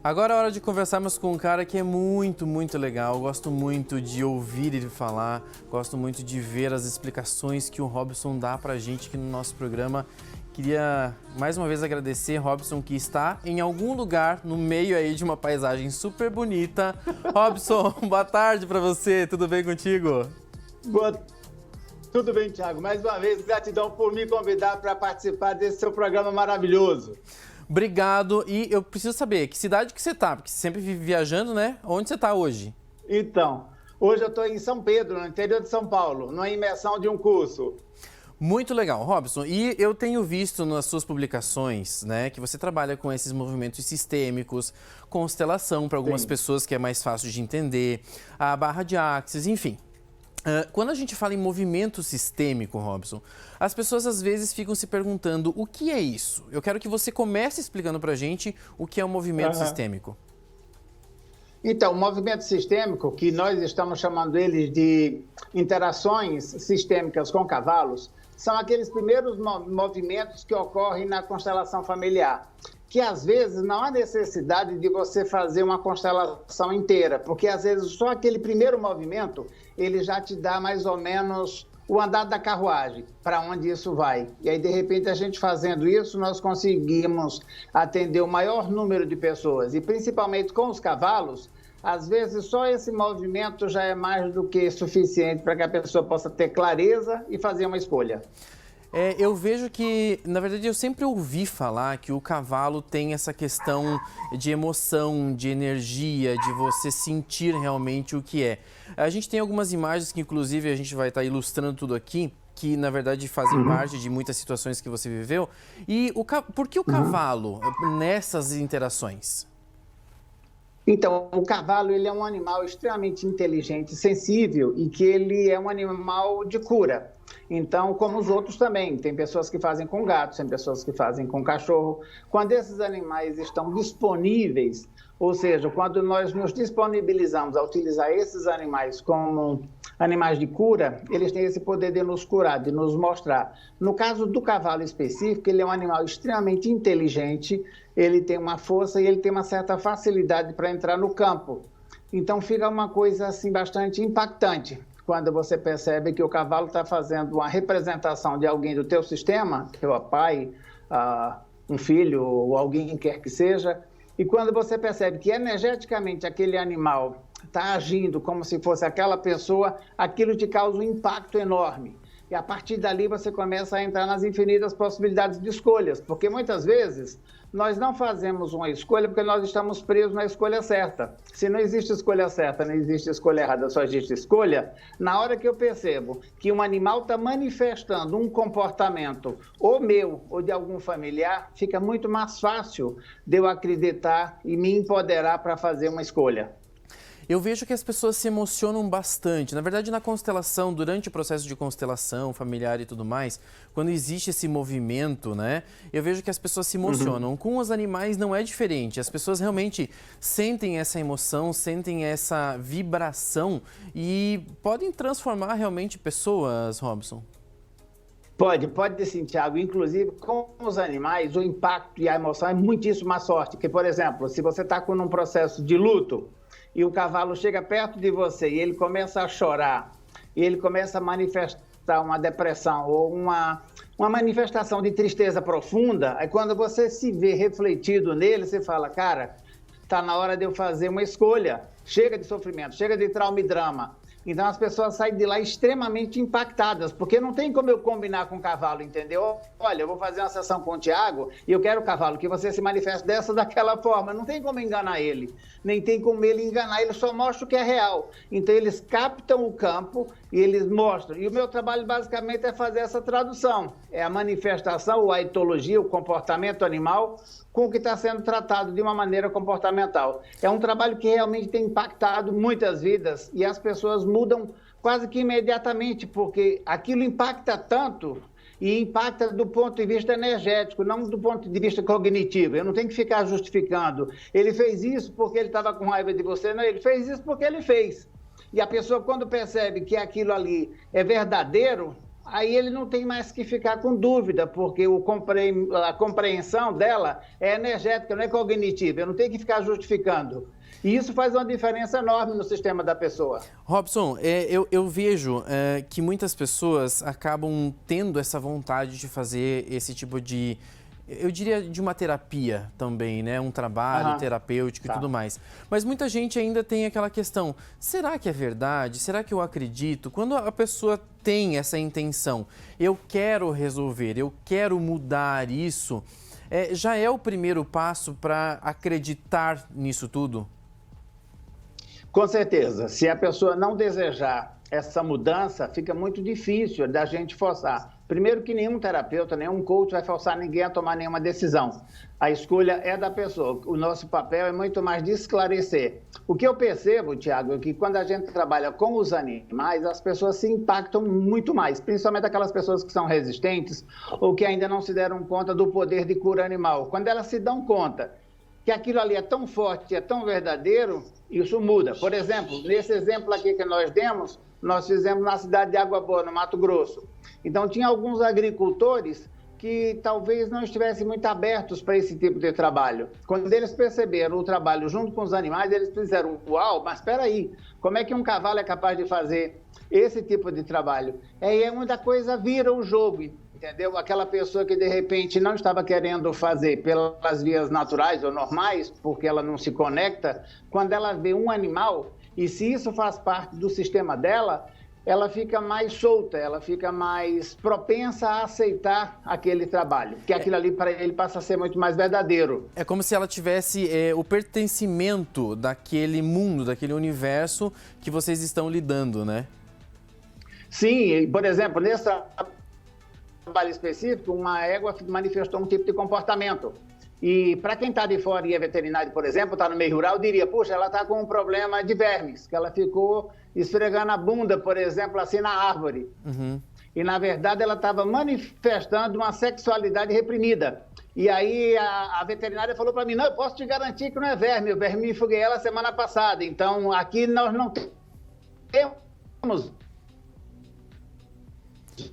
Agora é hora de conversarmos com um cara que é muito legal. Gosto muito de ouvir ele falar, gosto muito de ver as explicações que o Robson dá pra gente aqui no nosso programa. Queria mais uma vez agradecer, Robson, que está em algum lugar no meio aí de uma paisagem super bonita. Robson, boa tarde pra você, tudo bem contigo? Tudo bem, Thiago. Mais uma vez, gratidão por me convidar para participar desse seu programa maravilhoso. Obrigado. E eu preciso saber, que cidade que você tá? Porque você sempre vive viajando, né? Onde você tá hoje? Então, hoje eu estou em São Pedro, no interior de São Paulo, numa imersão de um curso. Muito legal, Robson. E eu tenho visto nas suas publicações, né, que você trabalha com esses movimentos sistêmicos, constelação para algumas pessoas que é mais fácil de entender, a barra de Axis, enfim. Quando a gente fala em movimento sistêmico, Robson, as pessoas às vezes ficam se perguntando o que é isso? Eu quero que você comece explicando para a gente o que é o movimento sistêmico. Então, o movimento sistêmico, que nós estamos chamando ele de interações sistêmicas com cavalos, são aqueles primeiros movimentos que ocorrem na constelação familiar, que às vezes não há necessidade de você fazer uma constelação inteira, porque às vezes só aquele primeiro movimento, ele já te dá mais ou menos o andar da carruagem, para onde isso vai. E aí, de repente, a gente fazendo isso, nós conseguimos atender o maior número de pessoas, e principalmente com os cavalos. Às vezes, só esse movimento já é mais do que suficiente para que a pessoa possa ter clareza e fazer uma escolha. Eu vejo que, na verdade, eu sempre ouvi falar que o cavalo tem essa questão de emoção, de energia, de você sentir realmente o que é. A gente tem algumas imagens que, inclusive, a gente vai estar ilustrando tudo aqui, que, na verdade, fazem parte de muitas situações que você viveu. E por que o cavalo nessas interações? Então, o cavalo ele é um animal extremamente inteligente, sensível e que ele é um animal de cura. Então, como os outros também, tem pessoas que fazem com gatos, tem pessoas que fazem com cachorro. Quando esses animais estão disponíveis, ou seja, quando nós nos disponibilizamos a utilizar esses animais como animais de cura, eles têm esse poder de nos curar, de nos mostrar. No caso do cavalo específico, ele é um animal extremamente inteligente, ele tem uma força e ele tem uma certa facilidade para entrar no campo. Então fica uma coisa assim bastante impactante quando você percebe que o cavalo está fazendo uma representação de alguém do teu sistema, teu pai, um filho ou alguém quer que seja, e quando você percebe que energeticamente aquele animal está agindo como se fosse aquela pessoa, aquilo te causa um impacto enorme. E a partir dali você começa a entrar nas infinitas possibilidades de escolhas, porque muitas vezes nós não fazemos uma escolha porque nós estamos presos na escolha certa. Se não existe escolha certa, não existe escolha errada, só existe escolha, na hora que eu percebo que um animal está manifestando um comportamento ou meu ou de algum familiar, fica muito mais fácil de eu acreditar e me empoderar para fazer uma escolha. Eu vejo que as pessoas se emocionam bastante. Na verdade, na constelação, durante o processo de constelação familiar e tudo mais, quando existe esse movimento, né? Eu vejo que as pessoas se emocionam. Com os animais não é diferente. As pessoas realmente sentem essa emoção, sentem essa vibração e podem transformar realmente pessoas, Robson. Pode sim, Thiago. Inclusive, com os animais, o impacto e a emoção é muitíssimo mais forte. Porque, por exemplo, se você está com um processo de luto, e o cavalo chega perto de você e ele começa a chorar, e ele começa a manifestar uma depressão ou uma manifestação de tristeza profunda, aí quando você se vê refletido nele, você fala, cara, está na hora de eu fazer uma escolha, chega de sofrimento, chega de trauma e drama. Então as pessoas saem de lá extremamente impactadas, porque não tem como eu combinar com o cavalo, entendeu? Olha, eu vou fazer uma sessão com o Thiago e eu quero, cavalo, que você se manifeste dessa daquela forma. Não tem como enganar ele, nem tem como ele enganar, ele só mostra o que é real. Então eles captam o campo e eles mostram. E o meu trabalho basicamente é fazer essa tradução. É a manifestação, ou a etologia, o comportamento animal, com o que está sendo tratado de uma maneira comportamental. É um trabalho que realmente tem impactado muitas vidas e as pessoas mudam quase que imediatamente, porque aquilo impacta tanto e impacta do ponto de vista energético, não do ponto de vista cognitivo. Eu não tenho que ficar justificando. Ele fez isso porque ele estava com raiva de você. Não, ele fez isso porque ele fez. E a pessoa, quando percebe que aquilo ali é verdadeiro, aí ele não tem mais que ficar com dúvida, porque a compreensão dela é energética, não é cognitiva. Eu não tenho que ficar justificando. E isso faz uma diferença enorme no sistema da pessoa. Robson, eu vejo que muitas pessoas acabam tendo essa vontade de fazer esse tipo de, eu diria, de uma terapia também, né? Um trabalho terapêutico e tudo mais. Mas muita gente ainda tem aquela questão, será que é verdade? Será que eu acredito? Quando a pessoa tem essa intenção, eu quero resolver, eu quero mudar isso, já é o primeiro passo para acreditar nisso tudo? Com certeza. Se a pessoa não desejar essa mudança, fica muito difícil da gente forçar. Primeiro que nenhum terapeuta, nenhum coach vai forçar ninguém a tomar nenhuma decisão. A escolha é da pessoa. O nosso papel é muito mais de esclarecer. O que eu percebo, Tiago, é que quando a gente trabalha com os animais, as pessoas se impactam muito mais, principalmente aquelas pessoas que são resistentes ou que ainda não se deram conta do poder de cura animal. Quando elas se dão conta que aquilo ali é tão forte, é tão verdadeiro, isso muda. Por exemplo, nesse exemplo aqui que nós demos, nós fizemos na cidade de Água Boa, no Mato Grosso. Então, tinha alguns agricultores que talvez não estivessem muito abertos para esse tipo de trabalho. Quando eles perceberam o trabalho junto com os animais, eles fizeram, uau, mas espera aí, como é que um cavalo é capaz de fazer esse tipo de trabalho? É muita coisa vira o jogo, entendeu? Aquela pessoa que, de repente, não estava querendo fazer pelas vias naturais ou normais, porque ela não se conecta, quando ela vê um animal, e se isso faz parte do sistema dela, ela fica mais solta, ela fica mais propensa a aceitar aquele trabalho, que aquilo ali para ele passa a ser muito mais verdadeiro. É como se ela tivesse o pertencimento daquele mundo, daquele universo que vocês estão lidando, né? Sim, por exemplo, nesse trabalho específico, uma égua manifestou um tipo de comportamento. E para quem está de fora e é veterinário, por exemplo, está no meio rural, diria, puxa, ela está com um problema de vermes, que ela ficou esfregando a bunda, por exemplo, assim na árvore. E, na verdade, ela estava manifestando uma sexualidade reprimida. E aí a veterinária falou para mim, não, eu posso te garantir que não é verme, eu vermifuguei ela semana passada. Então, aqui nós não temos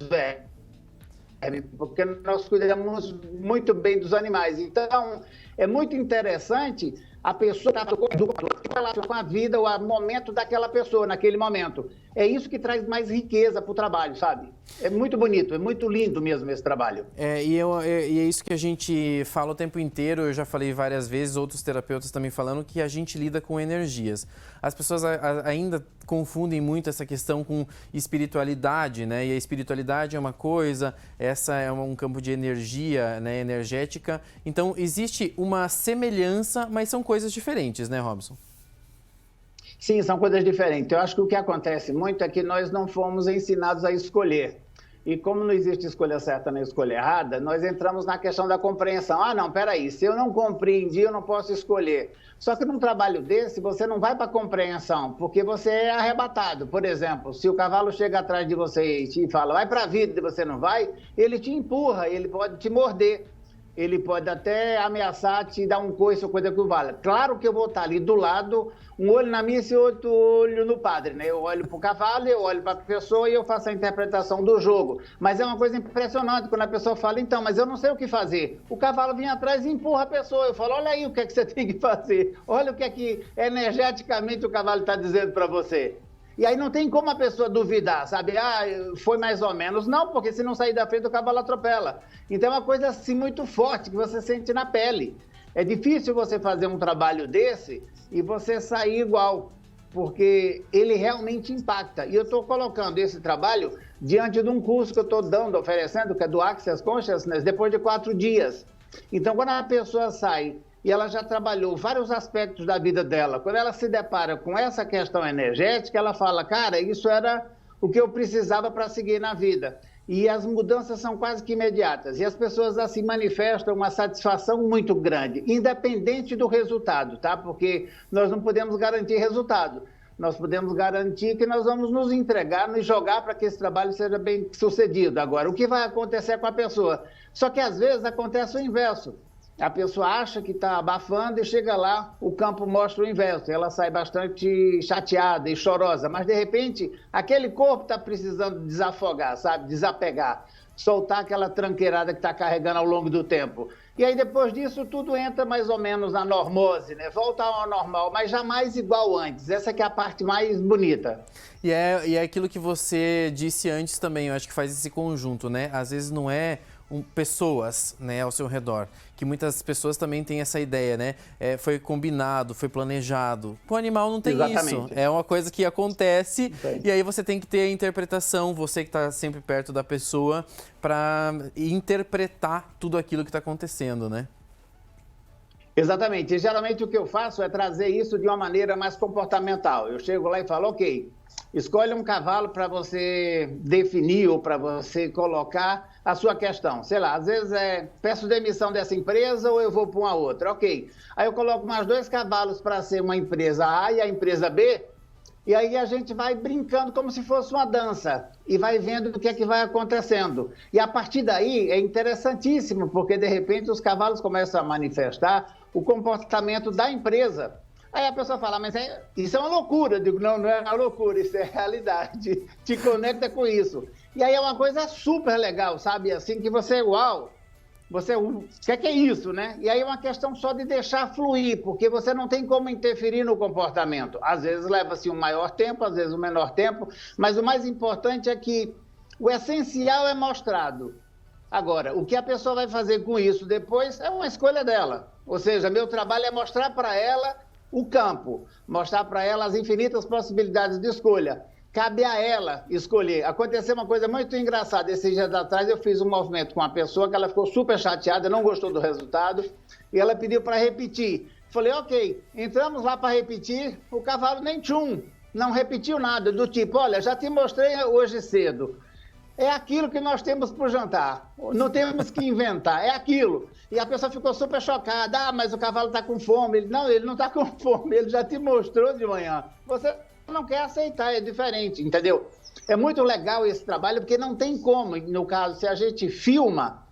verme, porque nós cuidamos muito bem dos animais. Então, é muito interessante a pessoa estar com a vida, o momento daquela pessoa, naquele momento. É isso que traz mais riqueza para o trabalho, sabe? É muito bonito, é muito lindo mesmo esse trabalho. E é isso que a gente fala o tempo inteiro, eu já falei várias vezes, outros terapeutas também falando, que a gente lida com energias. As pessoas ainda confundem muito essa questão com espiritualidade, né? E a espiritualidade é uma coisa, essa é um campo de energia, né, energética. Então, existe uma semelhança, mas são coisas diferentes, né, Robson? Sim, são coisas diferentes. Eu acho que o que acontece muito é que nós não fomos ensinados a escolher. E como não existe escolha certa nem escolha errada, nós entramos na questão da compreensão. Ah, não, peraí, se eu não compreendi, eu não posso escolher. Só que num trabalho desse, você não vai para a compreensão, porque você é arrebatado. Por exemplo, se o cavalo chega atrás de você e te fala, vai para a vida e você não vai, ele te empurra, ele pode te morder. Ele pode até ameaçar te dar um coice ou coisa que vale. Claro que eu vou estar ali do lado, um olho na missa e outro olho no padre, né? Eu olho para o cavalo, eu olho para a pessoa e eu faço a interpretação do jogo. Mas é uma coisa impressionante quando a pessoa fala, então, mas eu não sei o que fazer. O cavalo vem atrás e empurra a pessoa. Eu falo, olha aí o que é que você tem que fazer. Olha o que é que energeticamente o cavalo está dizendo para você. E aí não tem como a pessoa duvidar, sabe? Ah, foi mais ou menos. Não, porque se não sair da frente, o cavalo atropela. Então é uma coisa assim muito forte que você sente na pele. É difícil você fazer um trabalho desse e você sair igual, porque ele realmente impacta. E eu estou colocando esse trabalho diante de um curso que eu estou oferecendo, que é do Access Consciousness, depois de 4 dias. Então, quando a pessoa sai e ela já trabalhou vários aspectos da vida dela, quando ela se depara com essa questão energética, ela fala, cara, isso era o que eu precisava para seguir na vida. E as mudanças são quase que imediatas. E as pessoas assim manifestam uma satisfação muito grande, independente do resultado, tá? Porque nós não podemos garantir resultado. Nós podemos garantir que nós vamos nos entregar, nos jogar para que esse trabalho seja bem sucedido. Agora, o que vai acontecer com a pessoa? Só que às vezes acontece o inverso. A pessoa acha que está abafando e chega lá, o campo mostra o inverso. Ela sai bastante chateada e chorosa, mas de repente aquele corpo está precisando desafogar, sabe? Desapegar, soltar aquela tranqueirada que está carregando ao longo do tempo. E aí depois disso tudo entra mais ou menos na normose, né? Volta ao normal, mas jamais igual antes. Essa que é a parte mais bonita. E é aquilo que você disse antes também, eu acho que faz esse conjunto, né? Às vezes não é pessoas, né, ao seu redor, que muitas pessoas também têm essa ideia, né? Foi combinado, foi planejado. Com o animal não tem Exatamente. isso. É uma coisa que acontece Sim. e aí você tem que ter a interpretação, você que está sempre perto da pessoa, para interpretar tudo aquilo que está acontecendo, né? Exatamente. E geralmente o que eu faço é trazer isso de uma maneira mais comportamental. Eu chego lá e falo, ok, escolhe um cavalo para você definir ou para você colocar a sua questão. Sei lá, às vezes peço demissão dessa empresa ou eu vou para uma outra. Ok. Aí eu coloco mais 2 cavalos para ser uma empresa A e a empresa B, e aí a gente vai brincando como se fosse uma dança e vai vendo o que é que vai acontecendo. E a partir daí é interessantíssimo, porque de repente os cavalos começam a manifestar o comportamento da empresa. Aí a pessoa fala, mas isso é uma loucura. Eu digo, não é uma loucura, isso é realidade. Te conecta com isso. E aí é uma coisa super legal, sabe? Assim que você, uau, o que é isso, né? E aí é uma questão só de deixar fluir, porque você não tem como interferir no comportamento. Às vezes leva-se um maior tempo, às vezes um menor tempo, mas o mais importante é que o essencial é mostrado. Agora, o que a pessoa vai fazer com isso depois é uma escolha dela. Ou seja, meu trabalho é mostrar para ela o campo, mostrar para ela as infinitas possibilidades de escolha. Cabe a ela escolher. Aconteceu uma coisa muito engraçada. Esses dias atrás eu fiz um movimento com uma pessoa que ela ficou super chateada, não gostou do resultado, e ela pediu para repetir. Falei, ok, entramos lá para repetir, o cavalo nem tchum, não repetiu nada, do tipo, olha, já te mostrei hoje cedo. É aquilo que nós temos para o jantar. Não temos que inventar, é aquilo. E a pessoa ficou super chocada. Ah, mas o cavalo está com fome. Ele não está com fome, ele já te mostrou de manhã. Você não quer aceitar, é diferente, entendeu? É muito legal esse trabalho, porque não tem como. No caso, se a gente filma,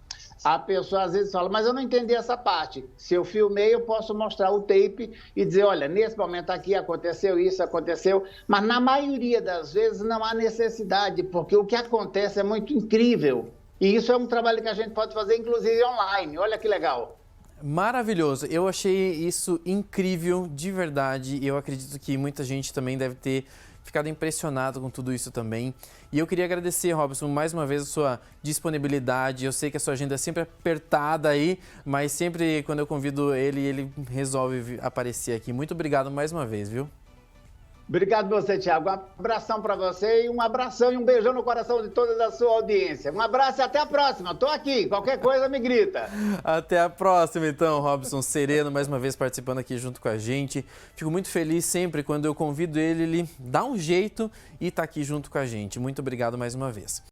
a pessoa às vezes fala, mas eu não entendi essa parte. Se eu filmei, eu posso mostrar o tape e dizer, olha, nesse momento aqui aconteceu isso, aconteceu. Mas na maioria das vezes não há necessidade, porque o que acontece é muito incrível. E isso é um trabalho que a gente pode fazer, inclusive, online. Olha que legal. Maravilhoso. Eu achei isso incrível, de verdade. Eu acredito que muita gente também deve ter ficado impressionado com tudo isso também. E eu queria agradecer, Robson, mais uma vez a sua disponibilidade. Eu sei que a sua agenda é sempre apertada aí, mas sempre quando eu convido ele, ele resolve aparecer aqui. Muito obrigado mais uma vez, viu? Obrigado você, Thiago. Um abração para você e um abração e um beijão no coração de toda a sua audiência. Um abraço e até a próxima. Estou aqui. Qualquer coisa me grita. Até a próxima, então, Robson Sereno, mais uma vez participando aqui junto com a gente. Fico muito feliz sempre quando eu convido ele, ele dá um jeito e está aqui junto com a gente. Muito obrigado mais uma vez.